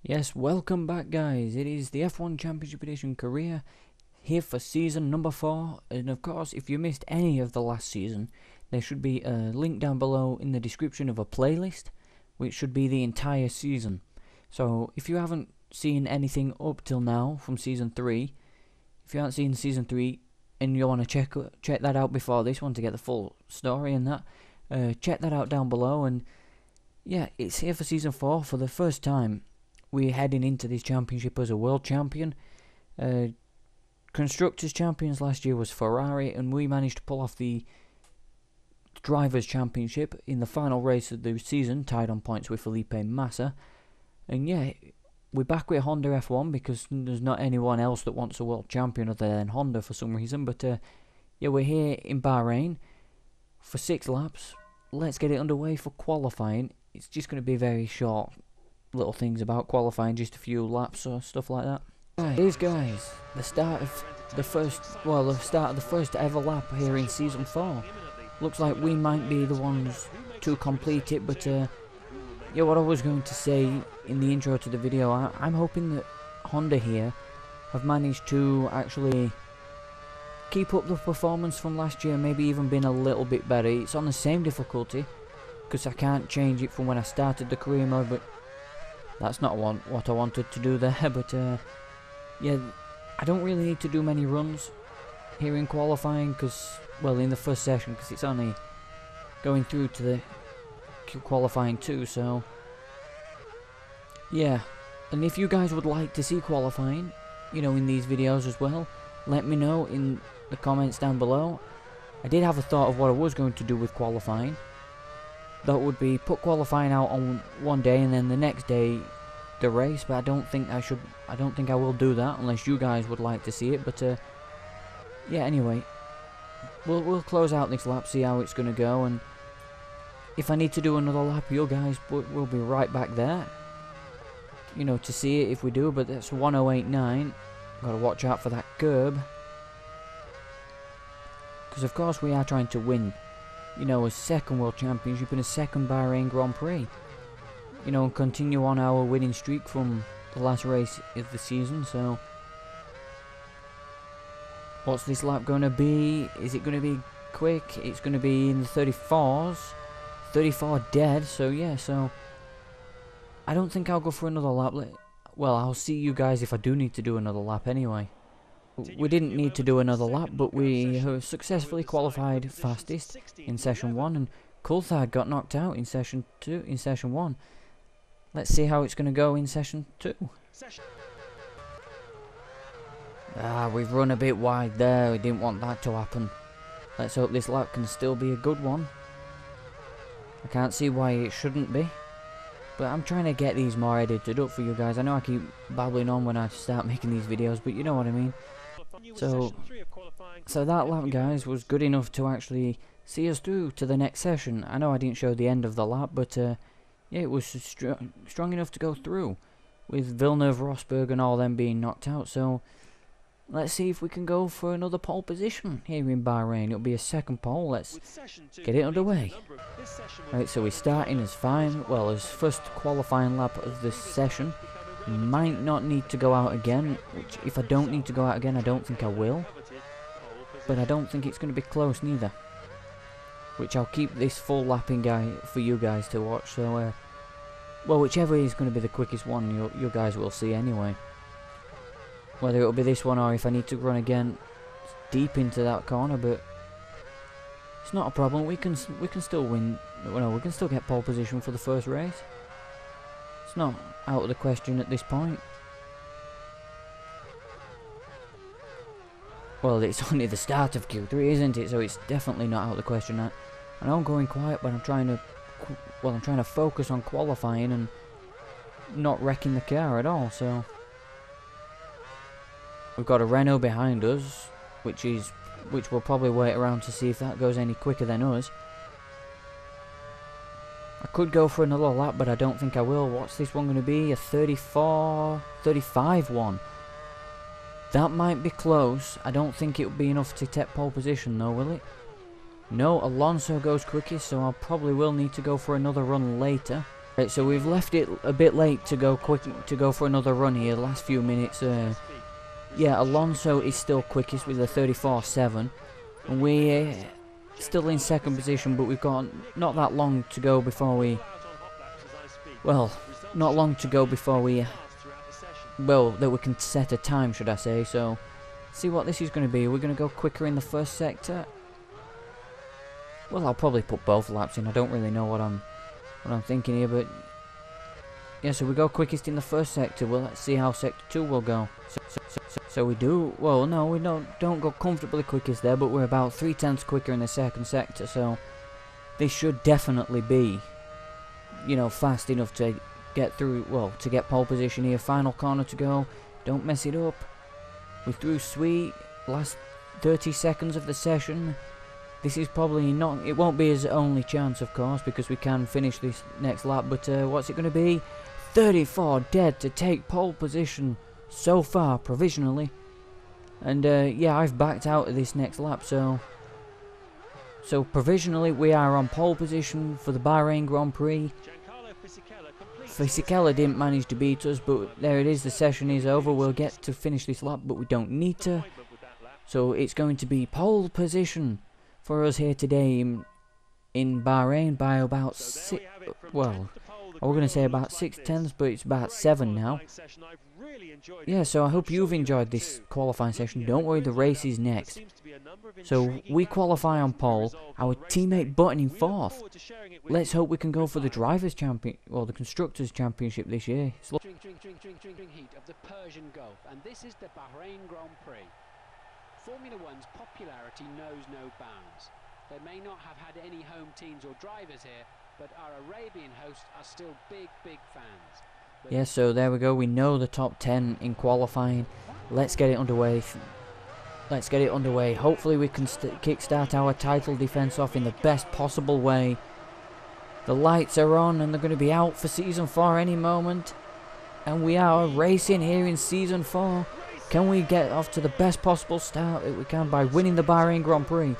Yes, welcome back guys. It is the F1 Championship Edition Korea here for season number 4, and of course if you missed any of the last season there should be a link down below in the description of a playlist which should be the entire season. So if you haven't seen anything up till now from season 3, if you haven't seen season 3 and you want to check that out before this one to get the full story and that, check that out down below. And yeah, it's here for season 4 for the first time. We're heading into this championship as a world champion. Constructors champions last year was Ferrari, and we managed to pull off the drivers championship in the final race of the season, tied on points with Felipe Massa. And yeah, we're back with Honda F1 because there's not anyone else that wants a world champion other than Honda for some reason. But yeah, we're here in Bahrain for 6 laps. Let's get it underway for qualifying. It's just going to be very short little things about qualifying, just a few laps or stuff like that. Right, here's guys, the start of the first ever lap here in season 4. Looks like we might be the ones to complete it, but yeah, what I was going to say in the intro to the video, I'm hoping that Honda here have managed to actually keep up the performance from last year, maybe even been a little bit better. It's on the same difficulty because I can't change it from when I started the career mode, but that's not what I wanted to do there. But yeah, I don't really need to do many runs here in qualifying because, well, in the first session, because it's only going through to the qualifying 2, so yeah. And if you guys would like to see qualifying, you know, in these videos as well, let me know in the comments down below. I did have a thought of what I was going to do with qualifying. That would be put qualifying out on one day and then the next day the race, but I don't think I will do that unless you guys would like to see it. But yeah, anyway, we'll close out this lap, see how it's gonna go, and if I need to do another lap, you guys will be right back there, you know, to see it if we do. But that's 1089. Gotta watch out for that curb, because of course we are trying to win, you know, a second World Championship and a second Bahrain Grand Prix, you know, and continue on our winning streak from the last race of the season. So what's this lap going to be? Is it going to be quick? It's going to be in the 34s, 34 dead. So yeah, so I don't think I'll go for another lap. Well, I'll see you guys if I do need to do another lap anyway. We didn't need to do another lap, but we have successfully qualified fastest in session 1, and Coulthard got knocked out in session 1. Let's see how it's going to go in session 2. We've run a bit wide there. We didn't want that to happen. Let's hope this lap can still be a good one. I can't see why it shouldn't be, but I'm trying to get these more edited up for you guys. I know I keep babbling on when I start making these videos, but you know what I mean. So that lap, guys, was good enough to actually see us through to the next session. I know I didn't show the end of the lap, but yeah, it was strong enough to go through, with Villeneuve, Rosberg and all them being knocked out. So let's see if we can go for another pole position here in Bahrain. It'll be a second pole. Let's get it underway. Right, so we're starting as as first qualifying lap of this session. Might not need to go out again, which if I don't need to go out again, I don't think I will. But I don't think it's going to be close neither, which I'll keep this full lapping guy for you guys to watch. So well, whichever is going to be the quickest one, you guys will see anyway. Whether it'll be this one or if I need to run again deep into that corner, but it's not a problem. We can still win. Well, we can still get pole position for the first race. It's not out of the question at this point. Well, it's only the start of Q3, isn't it? So it's definitely not out of the question. I know I'm going quiet, but I'm trying to focus on qualifying and not wrecking the car at all. So we've got a Renault behind us, which we'll probably wait around to see if that goes any quicker than us. I could go for another lap, but I don't think I will. What's this one going to be? A 35 one. That might be close. I don't think it will be enough to take pole position though, will it? No, Alonso goes quickest, so I probably will need to go for another run later. Right, so we've left it a bit late to go for another run here. The last few minutes. Yeah, Alonso is still quickest with a 34.7, and we're still in second position. But we've got not that long to go before we. Well, not long to go before we. Well, that we can set a time, should I say? So, see what this is going to be. We're going to go quicker in the first sector. Well, I'll probably put both laps in. I don't really know what I'm thinking here, but yeah. So we go quickest in the first sector. Well, let's see how sector 2 will go. So we do. Well, no, we don't go comfortably quickest there, but we're about 3/10 quicker in the second sector. So this should definitely be, you know, fast enough to get through. Well, to get pole position here. Final corner to go. Don't mess it up. We're through sweet. Last 30 seconds of the session. This is probably not. It won't be his only chance, of course, because we can finish this next lap. But what's it going to be? 34 dead to take pole position so far, provisionally. And yeah, I've backed out of this next lap. So provisionally, we are on pole position for the Bahrain Grand Prix. Fisichella didn't manage to beat us, but there it is. The session is over. We'll get to finish this lap, but we don't need to. So it's going to be pole position for us here today in Bahrain by about 6, well, I was going to say about 6/10, but it's about 7 now. Yeah, so I hope you've enjoyed this qualifying session. Don't worry, the race is next. So we qualify on pole, our teammate Button in 4th. Let's hope we can go for the Drivers' Champion, or the Constructors' Championship this year. Heat of the Persian Gulf, and this is the Bahrain Grand Prix. Formula One's popularity knows no bounds. They may not have had any home teams or drivers here, but our Arabian hosts are still big fans. Yeah, so there we go. We know the top 10 in qualifying. Let's get it underway. Let's get it underway. Hopefully we can kickstart our title defense off in the best possible way. The lights are on and they're going to be out for Season 4 any moment. And we are racing here in Season 4. Can we get off to the best possible start that we can by winning the Bahrain Grand Prix?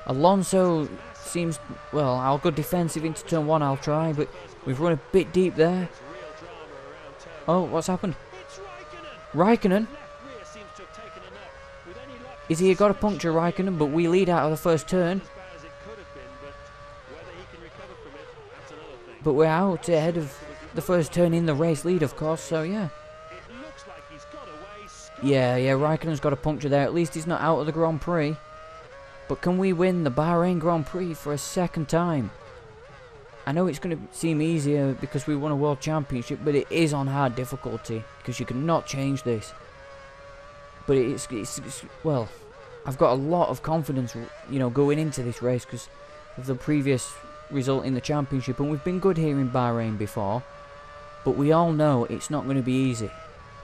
Alonso seems, well, I'll go defensive into turn 1, I'll try, but we've run a bit deep there. Oh, what's happened? Raikkonen? Is he got a puncture, Raikkonen, but we lead out of the first turn. But we're out ahead of the first turn in the race lead, of course, so yeah. Yeah, Raikkonen's got a puncture there. At least he's not out of the Grand Prix. But can we win the Bahrain Grand Prix for a second time? I know it's going to seem easier because we won a World Championship, but it is on hard difficulty because you cannot change this. But it's well, I've got a lot of confidence, you know, going into this race because of the previous result in the championship, and we've been good here in Bahrain before. But we all know it's not going to be easy.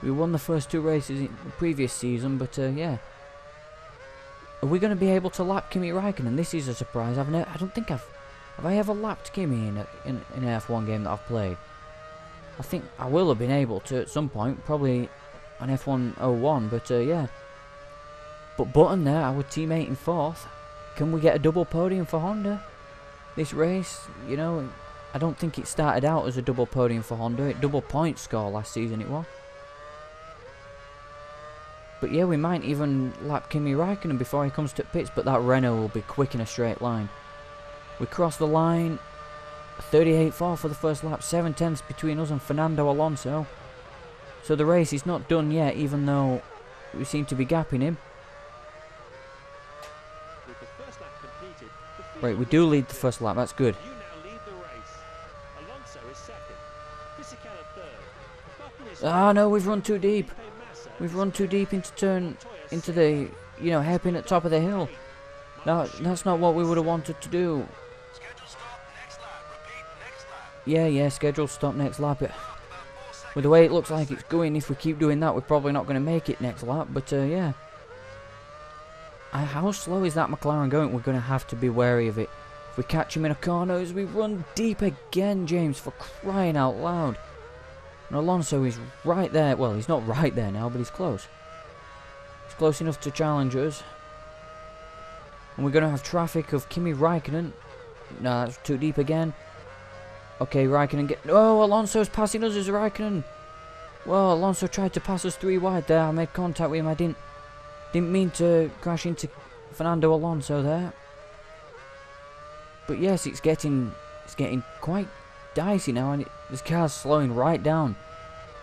We won the first 2 races in the previous season, but yeah. Are we going to be able to lap Kimi Raikkonen? This is a surprise. I don't think have I ever lapped Kimi in an F1 game that I've played? I think I will have been able to at some point, probably on F1 01, but yeah. But Button there, our teammate in 4th. Can we get a double podium for Honda? This race, you know, I don't think it started out as a double podium for Honda. It double point score last season it was. But yeah, we might even lap Kimi Raikkonen before he comes to pits, but that Renault will be quick in a straight line. We cross the line, 38.4 for the first lap, 7/10 between us and Fernando Alonso. So the race is not done yet, even though we seem to be gapping him. Right, we do lead the first lap, that's good. Ah no, we've run too deep. We've run too deep into the, you know, hairpin at top of the hill. No, that's not what we would have wanted to do. Yeah, scheduled stop next lap. With the way it looks like it's going, if we keep doing that, we're probably not going to make it next lap. But yeah. How slow is that McLaren going? We're going to have to be wary of it. If we catch him in a corner, as we run deep again, James, for crying out loud. And Alonso is right there. Well, he's not right there now, but he's close. He's close enough to challenge us. And we're going to have traffic of Kimi Raikkonen. No, that's too deep again. Okay, Raikkonen get... Oh, Alonso's passing us as Raikkonen. Well, Alonso tried to pass us 3 wide there. I made contact with him. I didn't mean to crash into Fernando Alonso there. But yes, it's getting quite dicey now, and this car's slowing right down.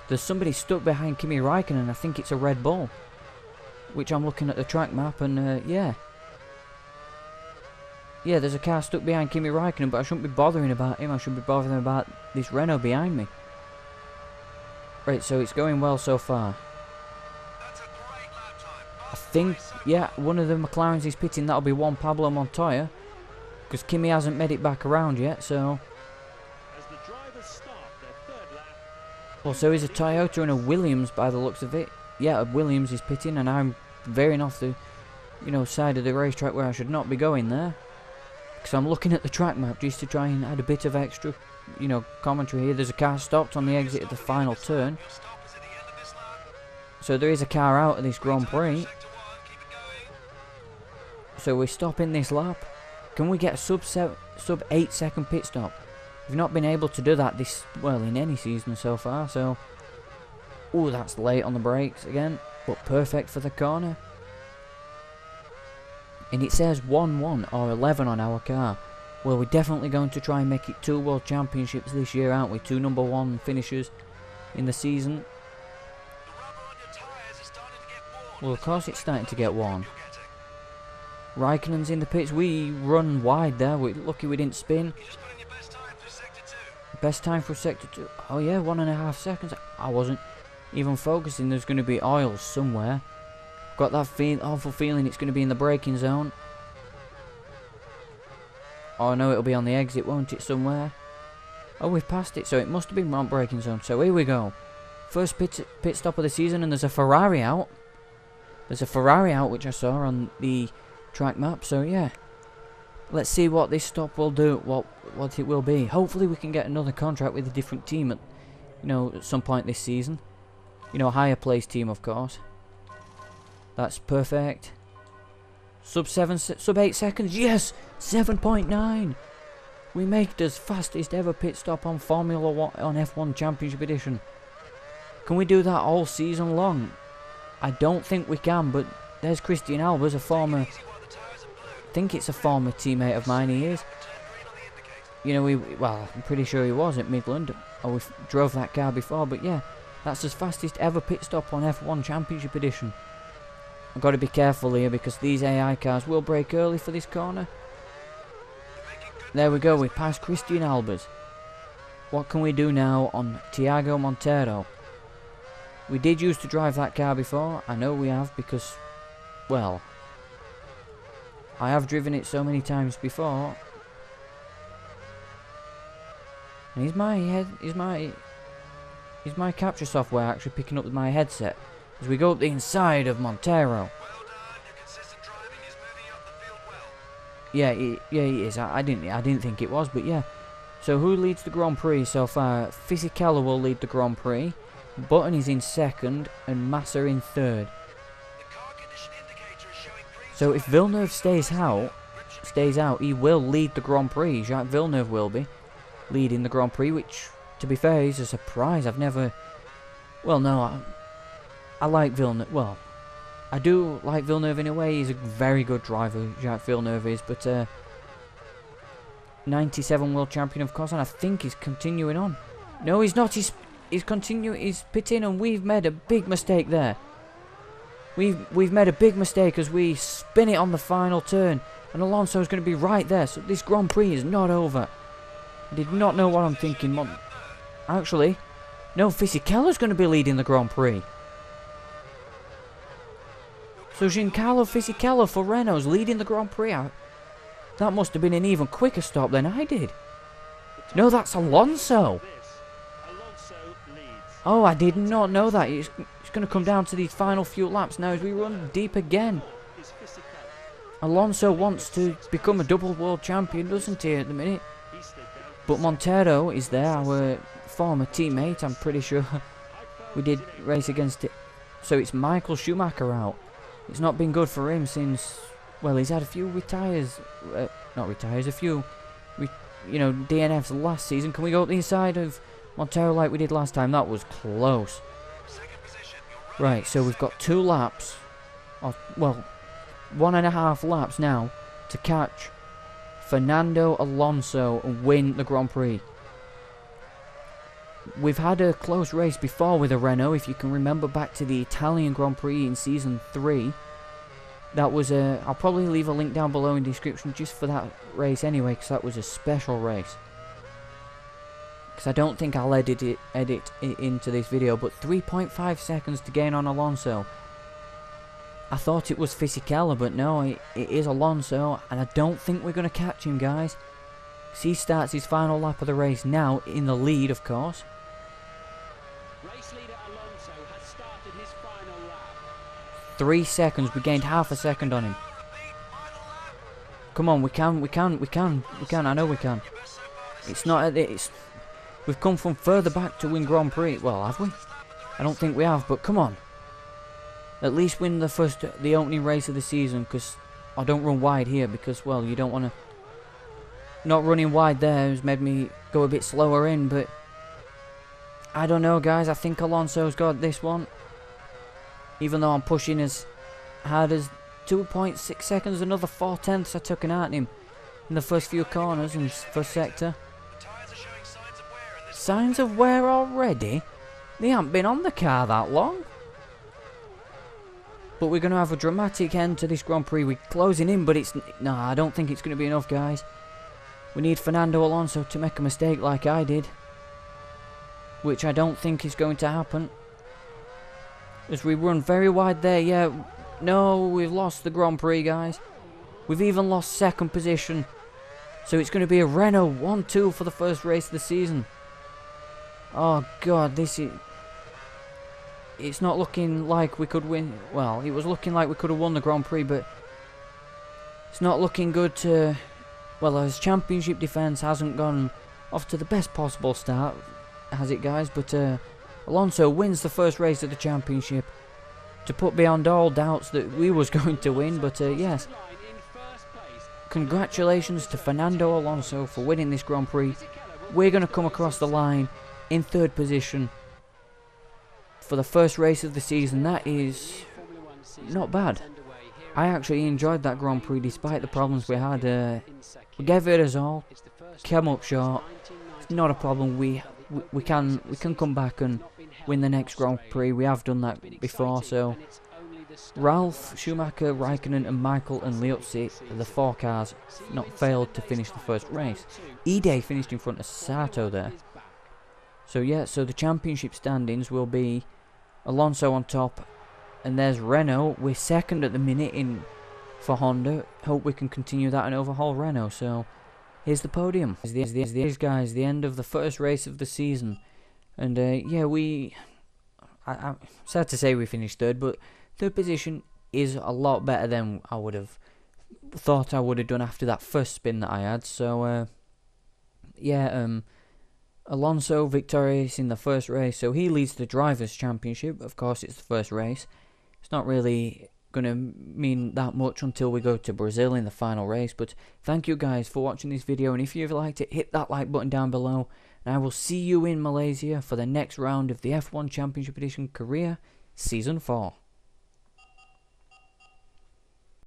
There's somebody stuck behind Kimi Raikkonen. I think it's a Red Bull, which I'm looking at the track map, and yeah, there's a car stuck behind Kimi Raikkonen, but I shouldn't be bothering about him. I should be bothering about this Renault behind me. Right, so it's going well so far. I think, yeah, one of the McLarens is pitting. That'll be Juan Pablo Montoya, because Kimi hasn't made it back around yet, so... Well, so is a Toyota and a Williams by the looks of it. Yeah, a Williams is pitting, and I'm veering off the, side of the racetrack where I should not be going there. Because I'm looking at the track map just to try and add a bit of extra, commentary here. There's a car stopped on the exit of the final turn. So there is a car out of this Grand Prix. So we're stopping this lap. Can we get a sub 8 second pit stop? We've not been able to do that in any season so far, so... Ooh, that's late on the brakes again, but perfect for the corner. And it says 1-1 or 11 on our car. Well, we're definitely going to try and make it 2 World Championships this year, aren't we? 2 number 1 finishes in the season. Well, of course it's starting to get warm. Raikkonen's in the pits. We run wide there. We're lucky we didn't spin. Best time for sector 2. Oh yeah, 1.5 seconds. I wasn't even focusing. There's going to be oil somewhere. Got that awful feeling it's going to be in the braking zone. Oh no, it'll be on the exit, won't it, somewhere? Oh, we've passed it, so it must have been on braking zone. So here we go. First pit stop of the season, and there's a Ferrari out. There's a Ferrari out, which I saw on the track map. So yeah, let's see what this stop will do. What it will be. Hopefully we can get another contract with a different team at some point this season. A higher placed team, of course. That's perfect. Sub 8 seconds. Yes, 7.9. We make the fastest ever pit stop on Formula 1 on F1 Championship Edition. Can we do that all season long? I don't think we can, but there's Christian Albers, a former... I think it's a former teammate of mine, he is. Well, I'm pretty sure he was at Midland. Or we drove that car before, but yeah. That's his fastest ever pit stop on F1 Championship Edition. I've got to be careful here because these AI cars will brake early for this corner. There we go, we passed Christian Albers. What can we do now on Tiago Montero? We did used to drive that car before. I know we have because, well, I have driven it so many times before. And is my capture software actually picking up with my headset as we go up the inside of Montero? Yeah, he is. I didn't think it was, but yeah. So who leads the Grand Prix so far? Fisichella will lead the Grand Prix. Button is in second and Massa in third. So if Villeneuve stays out, he will lead the Grand Prix. Jacques Villeneuve will be leading the Grand Prix, which, to be fair, is a surprise. I've never... Well, no, I like Villeneuve. Well, I do like Villeneuve in a way. He's a very good driver, Jacques Villeneuve is, but 97 world champion, of course, and I think he's continuing on. No, he's not. He's pitting, and we've made a big mistake there. We've made a big mistake as we spin it on the final turn, and Alonso's going to be right there. So this Grand Prix is not over. I did not know what I'm thinking. Actually, no, Fisichella's going to be leading the Grand Prix. So Giancarlo Fisichella for Renault's leading the Grand Prix. That must have been an even quicker stop than I did. No, that's Alonso. Oh, I did not know that. It's going to come down to these final few laps now as we run deep again. Alonso wants to become a double world champion, doesn't he, at the minute? But Montero is there, our former teammate. I'm pretty sure we did race against it. So it's Michael Schumacher out. It's not been good for him since, well, he's had a few retires. Not retires, a few you know, DNFs last season. Can we go up the inside of Montero like we did last time? That was close. Right, so we've got 2 laps, or, well, 1.5 laps now to catch Fernando Alonso and win the Grand Prix. We've had a close race before with a Renault, if you can remember back to the Italian Grand Prix in Season 3. That was a... I'll probably leave a link down below in the description just for that race anyway, because that was a special race. Because I don't think I'll edit it into this video, but 3.5 seconds to gain on Alonso. I thought it was Fisichella, but no, it is Alonso, and I don't think we're going to catch him, guys. He starts his final lap of the race now, in the lead, of course. Race leader Alonso has started his final lap. 3 seconds, we gained half a second on him. Come on, we can, I know we can. It's not at the... We've come from further back to win Grand Prix. Well, have we? I don't think we have, but come on. At least win the opening race of the season, because I don't run wide here, because, well, you don't want to... Not running wide there has made me go a bit slower in, but... I don't know, guys. I think Alonso's got this one. Even though I'm pushing as hard as 2.6 seconds, another 4/10 I took an at him in the first few corners in first sector. Signs of wear already? They haven't been on the car that long. But we're going to have a dramatic end to this Grand Prix. We're closing in, but it's... No, I don't think it's going to be enough, guys. We need Fernando Alonso to make a mistake like I did. Which I don't think is going to happen. As we run very wide there, yeah. No, we've lost the Grand Prix, guys. We've even lost second position. So it's going to be a Renault 1-2 for the first race of the season. Oh, God, this is... It's not looking like we could win. Well, it was looking like we could have won the Grand Prix, but... It's not looking good to... Well, his championship defence hasn't gone off to the best possible start, has it, guys? But Alonso wins the first race of the championship to put beyond all doubts that we was going to win. But yes, congratulations to Fernando Alonso for winning this Grand Prix. We're going to come across the line in 3rd position for the first race of the season. That is not bad. I actually enjoyed that Grand Prix despite the problems we had. We gave it us all, came up short. It's not a problem. We can come back and win the next Grand Prix. We have done that before. So Ralph, Schumacher, Raikkonen and Michael and Liuzzi, the 4 cars, not failed to finish the first race. Ide finished in front of Sato there. So yeah, so the championship standings will be Alonso on top, and there's Renault. We're second at the minute for Honda. Hope we can continue that and overhaul Renault. So here's the podium. Here's guys, the end of the first race of the season. And yeah, I'm sad to say we finished 3rd, but 3rd position is a lot better than I would have thought I would have done after that first spin that I had. So yeah, Alonso victorious in the first race, so he leads the Drivers' Championship. Of course, it's the first race. It's not really going to mean that much until we go to Brazil in the final race. But thank you guys for watching this video, and if you've liked it, hit that like button down below. And I will see you in Malaysia for the next round of the F1 Championship Edition Korea Season 4.